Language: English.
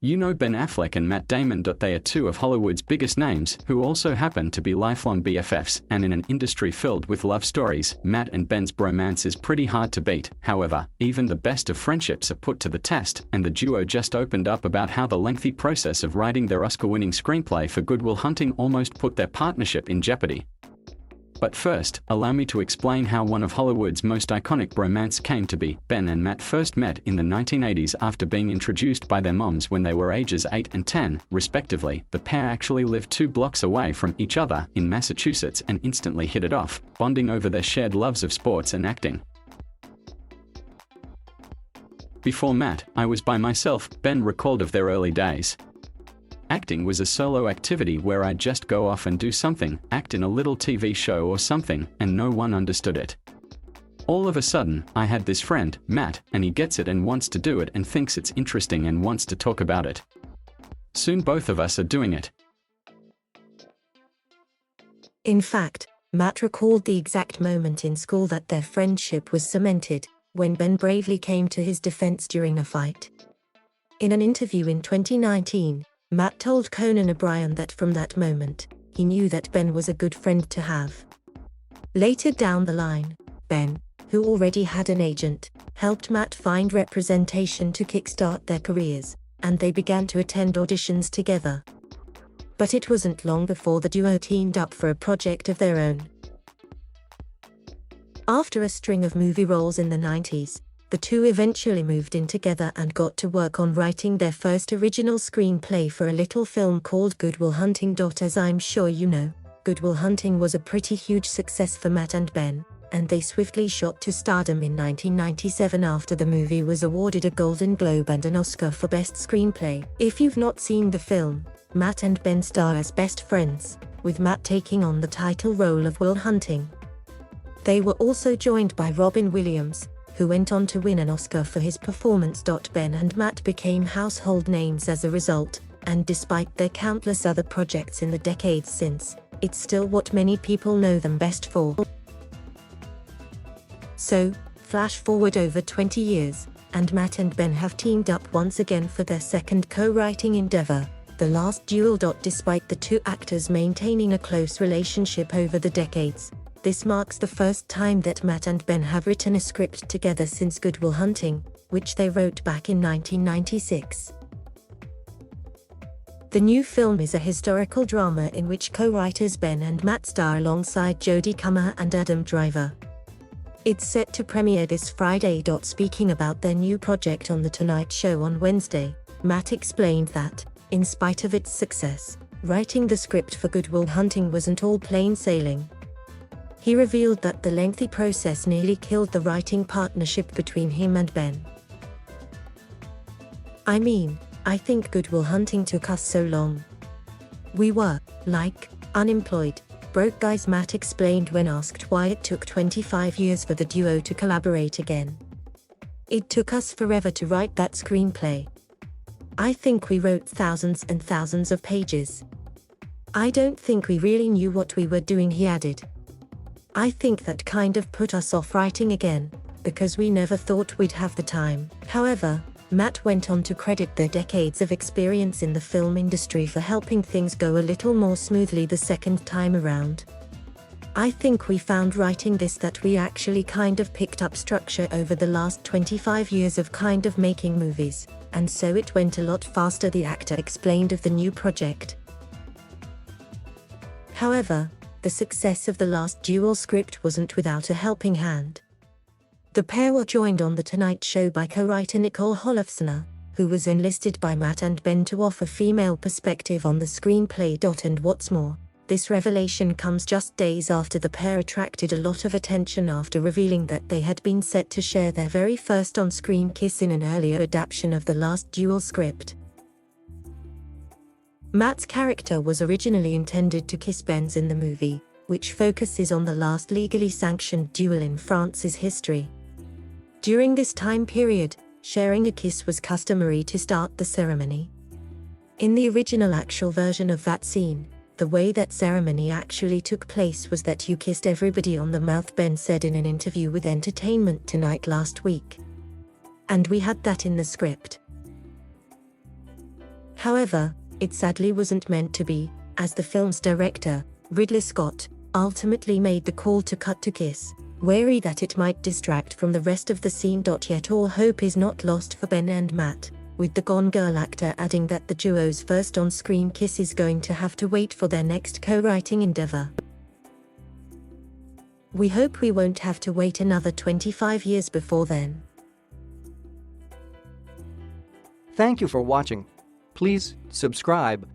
You know Ben Affleck and Matt Damon.They are two of Hollywood's biggest names, who also happen to be lifelong BFFs, and in an industry filled with love stories, Matt and Ben's bromance is pretty hard to beat. However, even the best of friendships are put to the test, and the duo just opened up about how the lengthy process of writing their Oscar-winning screenplay for Good Will Hunting almost put their partnership in jeopardy. But first, allow me to explain how one of Hollywood's most iconic bromance came to be. Ben and Matt first met in the 1980s after being introduced by their moms when they were ages 8 and 10, respectively. The pair actually lived 2 blocks away from each other in Massachusetts and instantly hit it off, bonding over their shared loves of sports and acting. Before Matt, I was by myself, Ben recalled of their early days. Acting was a solo activity where I'd just go off and do something, act in a little TV show or something, and no one understood it. All of a sudden, I had this friend, Matt, and he gets it and wants to do it and thinks it's interesting and wants to talk about it. Soon both of us are doing it. In fact, Matt recalled the exact moment in school that their friendship was cemented, when Ben bravely came to his defense during a fight. In an interview in 2019, Matt told Conan O'Brien that from that moment, he knew that Ben was a good friend to have. Later down the line, Ben, who already had an agent, helped Matt find representation to kickstart their careers, and they began to attend auditions together. But it wasn't long before the duo teamed up for a project of their own. After a string of movie roles in the 90s, the two eventually moved in together and got to work on writing their first original screenplay for a little film called Good Will Hunting. As I'm sure you know, Good Will Hunting was a pretty huge success for Matt and Ben, and they swiftly shot to stardom in 1997 after the movie was awarded a Golden Globe and an Oscar for Best Screenplay. If you've not seen the film, Matt and Ben star as best friends, with Matt taking on the title role of Will Hunting. They were also joined by Robin Williams, who went on to win an Oscar for his performance. Ben and Matt became household names as a result, and despite their countless other projects in the decades since, it's still what many people know them best for. So, flash forward over 20 years, and Matt and Ben have teamed up once again for their second co-writing endeavor, The Last Duel. Despite the two actors maintaining a close relationship over the decades, this marks the first time that Matt and Ben have written a script together since Good Will Hunting, which they wrote back in 1996. The new film is a historical drama in which co-writers Ben and Matt star alongside Jodie Comer and Adam Driver. It's set to premiere this Friday. Speaking about their new project on The Tonight Show on Wednesday, Matt explained that, in spite of its success, writing the script for Good Will Hunting wasn't all plain sailing. He revealed that the lengthy process nearly killed the writing partnership between him and Ben. I think Good Will Hunting took us so long. We were, like, unemployed, broke guys, Matt explained when asked why it took 25 years for the duo to collaborate again. It took us forever to write that screenplay. I think we wrote thousands and thousands of pages. I don't think we really knew what we were doing, he added. I think that kind of put us off writing again, because we never thought we'd have the time. However, Matt went on to credit their decades of experience in the film industry for helping things go a little more smoothly the second time around. I think we found writing this that we actually kind of picked up structure over the last 25 years of kind of making movies, and so it went a lot faster, the actor explained of the new project. However, the success of The Last Duel script wasn't without a helping hand. The pair were joined on The Tonight Show by co-writer Nicole Holofcener, who was enlisted by Matt and Ben to offer female perspective on the screenplay. And what's more, this revelation comes just days after the pair attracted a lot of attention after revealing that they had been set to share their very first on-screen kiss in an earlier adaptation of The Last Duel script. Matt's character was originally intended to kiss Ben's in the movie, which focuses on the last legally sanctioned duel in France's history. During this time period, sharing a kiss was customary to start the ceremony. In the original actual version of that scene, the way that ceremony actually took place was that you kissed everybody on the mouth, Ben said in an interview with Entertainment Tonight last week. And we had that in the script. However, it sadly wasn't meant to be, as the film's director, Ridley Scott, ultimately made the call to cut to kiss, wary that it might distract from the rest of the scene. Yet all hope is not lost for Ben and Matt, with the Gone Girl actor adding that the duo's first on-screen kiss is going to have to wait for their next co-writing endeavor. We hope we won't have to wait another 25 years before then. Thank you for watching. Please subscribe